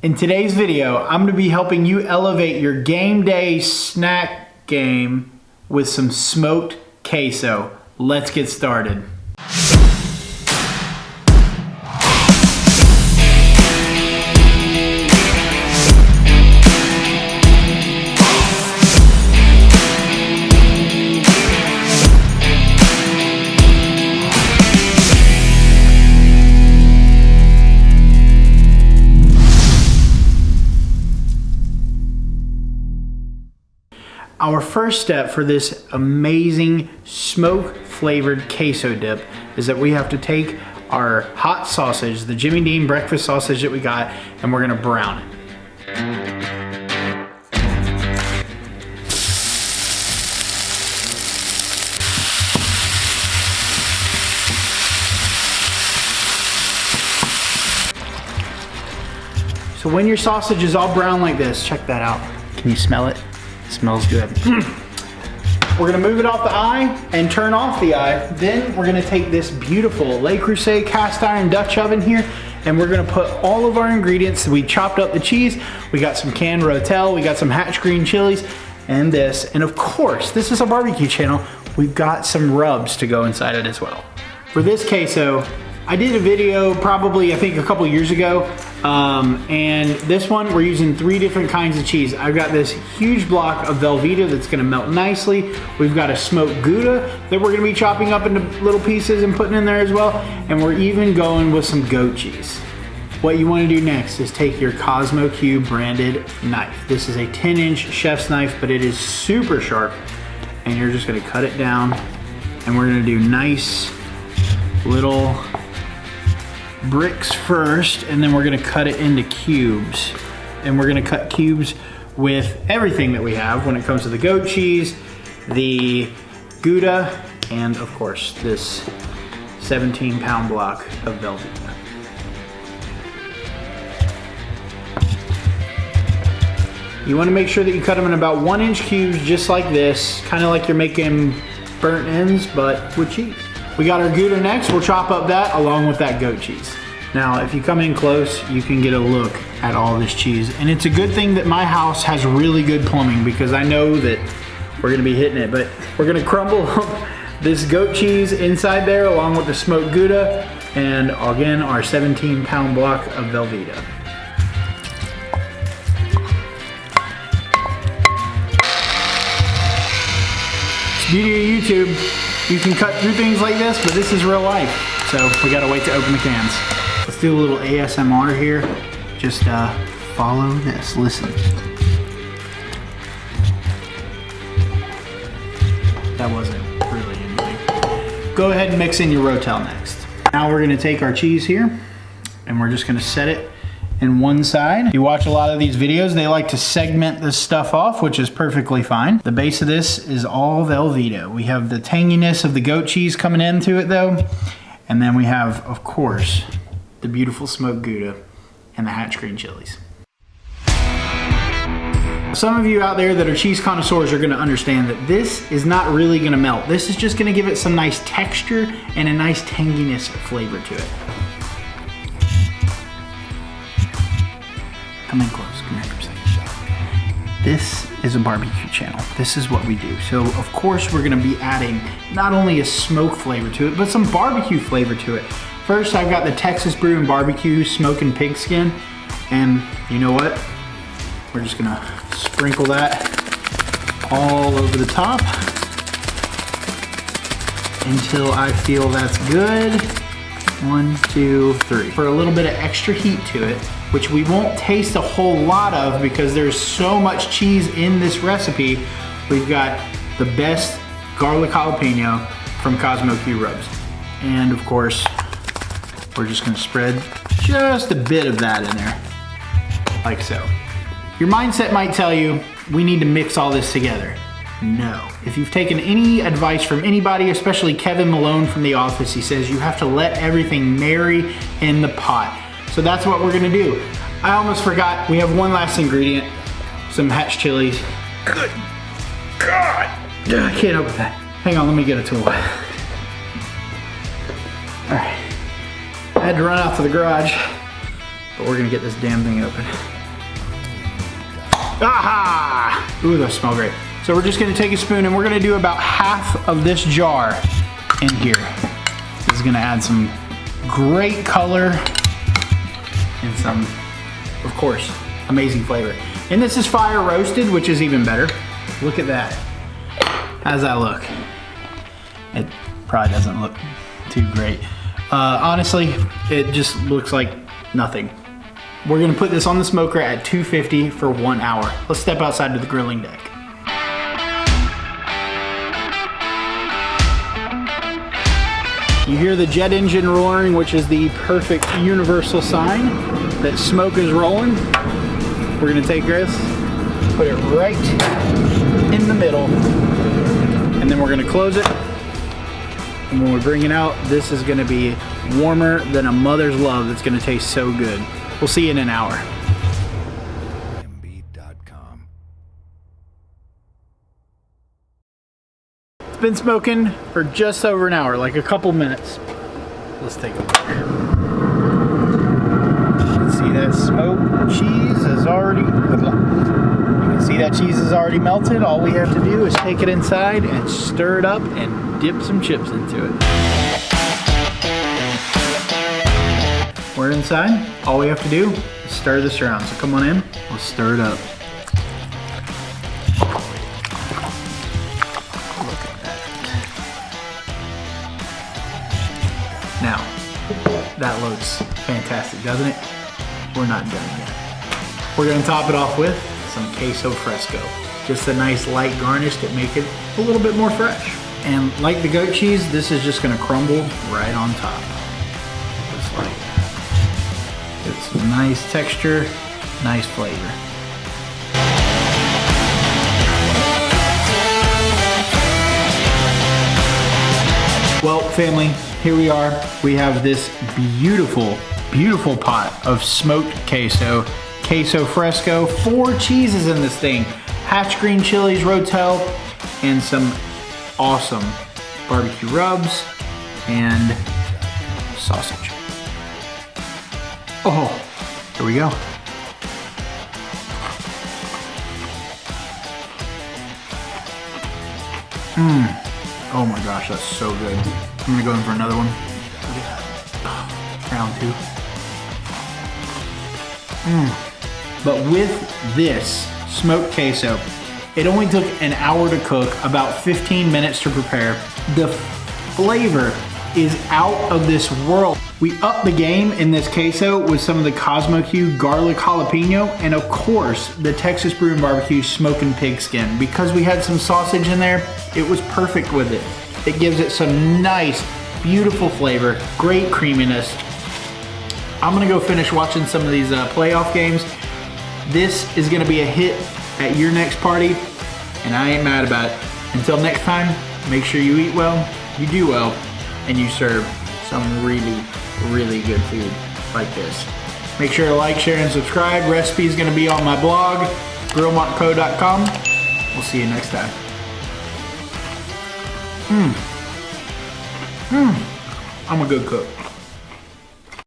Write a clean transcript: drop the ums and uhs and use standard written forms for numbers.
In today's video, I'm gonna be helping you elevate your game day snack game with some smoked queso. Let's get started. Our first step for this amazing smoke flavored queso dip is that we have to take our hot sausage, the Jimmy Dean breakfast sausage that we got, and we're gonna brown it. So when your sausage is all brown like this, check that out. Can you smell it? Smells good. We're gonna move it off the eye and turn off the eye. Then we're gonna take this beautiful Le Creuset cast iron Dutch oven here, and we're gonna put all of our ingredients. We chopped up the cheese, we got some canned rotelle, we got some hatch green chilies, and this. And of course, this is a barbecue channel. We've got some rubs to go inside it as well. For this queso, I did a video probably, I think a couple years ago, and this one we're using 3 different kinds of cheese. I've got this huge block of Velveeta that's gonna melt nicely. We've got a smoked Gouda that we're gonna be chopping up into little pieces and putting in there as well. And we're even going with some goat cheese. What you wanna do next is take your Cosmo Cube branded knife. This is a 10-inch chef's knife, but it is super sharp. And you're just gonna cut it down, and we're gonna do nice little bricks first, and then we're gonna cut it into cubes. And we're gonna cut cubes with everything that we have when it comes to the goat cheese, the Gouda, and of course this 17-pound block of Velveeta. You wanna make sure that you cut them in about 1-inch cubes, just like this, kind of like you're making burnt ends, but with cheese. We got our Gouda next. We'll chop up that along with that goat cheese. Now, if you come in close, you can get a look at all this cheese. And it's a good thing that my house has really good plumbing, because I know that we're gonna be hitting it. But we're gonna crumble up this goat cheese inside there along with the smoked Gouda and again, our 17-pound block of Velveeta. It's the beauty of YouTube. You can cut through things like this, but this is real life. So we gotta wait to open the cans. Let's do a little ASMR here. Just follow this, listen. That wasn't really anything. Go ahead and mix in your rotelle next. Now we're gonna take our cheese here, and we're just gonna set it in one side. You watch a lot of these videos, they like to segment this stuff off, which is perfectly fine. The base of this is all Velveeta. We have the tanginess of the goat cheese coming into it though. And then we have, of course, the beautiful smoked Gouda and the hatch green chilies. Some of you out there that are cheese connoisseurs are gonna understand that this is not really gonna melt. This is just gonna give it some nice texture and a nice tanginess flavor to it. Come in close, come here for a second. This is a barbecue channel. This is what we do. So of course we're gonna be adding not only a smoke flavor to it, but some barbecue flavor to it. First, I've got the Texas Brew and Barbecue Smokin' Pigskin. And you know what? We're just gonna sprinkle that all over the top until I feel that's good. 1, 2, 3. For a little bit of extra heat to it, which we won't taste a whole lot of because there's so much cheese in this recipe, we've got the best garlic jalapeno from Cosmo Q Rubs. And of course, we're just gonna spread just a bit of that in there, like so. Your mindset might tell you, we need to mix all this together. No. If you've taken any advice from anybody, especially Kevin Malone from The Office, he says you have to let everything marry in the pot. So that's what we're gonna do. I almost forgot, we have one last ingredient, some hatch chilies. Good God! I can't open that. Hang on, let me get a tool. All right. I had to run out to the garage, But we're gonna get this damn thing open. Aha! Ooh, those smell great. So we're just gonna take a spoon and we're gonna do about half of this jar in here. This is gonna add some great color and some, of course, amazing flavor. And this is fire roasted, which is even better. Look at that. How does that look? It probably doesn't look too great. Honestly, it just looks like nothing. We're gonna put this on the smoker at 250 for 1 hour. Let's step outside to the grilling deck. You hear the jet engine roaring, which is the perfect universal sign that smoke is rolling. We're gonna take this, put it right in the middle, and then we're gonna close it. And when we bring it out, this is gonna be warmer than a mother's love. It's gonna taste so good. We'll see you in an hour. It's been smoking for just over an hour, like a couple minutes. Let's take a look. You can see that smoked cheese is already, melted. All we have to do is take it inside and stir it up and dip some chips into it. We're inside. All we have to do is stir this around. So come on in, we'll stir it up. Look at that. Now, that looks fantastic, doesn't it? We're not done yet. We're gonna top it off with some queso fresco. Just a nice light garnish to make it a little bit more fresh. And like the goat cheese, this is just gonna crumble right on top. Just like that. Get some nice texture, nice flavor. Well, family, here we are. We have this beautiful, beautiful pot of smoked queso, queso fresco, 4 cheeses in this thing. Hatch green chilies, rotelle, and some awesome barbecue rubs and sausage. Oh, here we go. Oh my gosh, that's so good. I'm gonna go in for another one. Look at that. Round 2. But with this smoked queso, it only took an hour to cook, about 15 minutes to prepare. The flavor is out of this world. We upped the game in this queso with some of the Cosmo Q garlic jalapeno, and of course, the Texas Brew and Barbecue smoking pig skin. Because we had some sausage in there, it was perfect with it. It gives it some nice, beautiful flavor, great creaminess. I'm gonna go finish watching some of these playoff games. This is gonna be a hit at your next party, and I ain't mad about it. Until next time, make sure you eat well, you do well, and you serve some really, really good food like this. Make sure to like, share, and subscribe. Recipe is gonna be on my blog, grillmarkco.com. We'll see you next time. I'm a good cook.